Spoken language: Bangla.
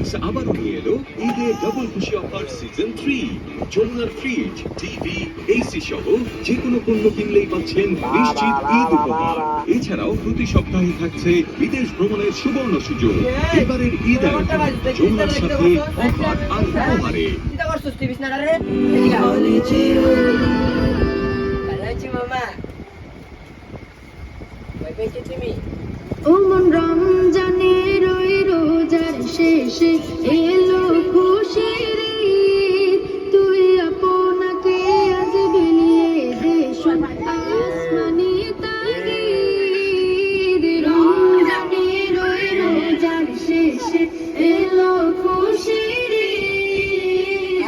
ইলেকট্রনিক্স আবারও নিয়ে এলো ঈদে ডাবল খুশি অফার সিজন 3। যমুনার ফ্রিজ, টিভি, এসি সহ যে কোনো পণ্য কিনলেই পাচ্ছেন নিশ্চিত ঈদ উপহার। এছাড়াও প্রতি সপ্তাহে থাকছে বিদেশ ভ্রমণের সুবর্ণ সুযোগ। এবারের ঈদ আয়োজন যমুনার সাথে অফার আর উপহারে। ওমন রমজানের ওই রোজার শেষে এলো খুশির ঈদ, তুই আপনাকে আজ বিলিয়ে দে আসমানি তাগিদ। রমজানের ওই রোজার শেষে এলো খুশির ঈদ।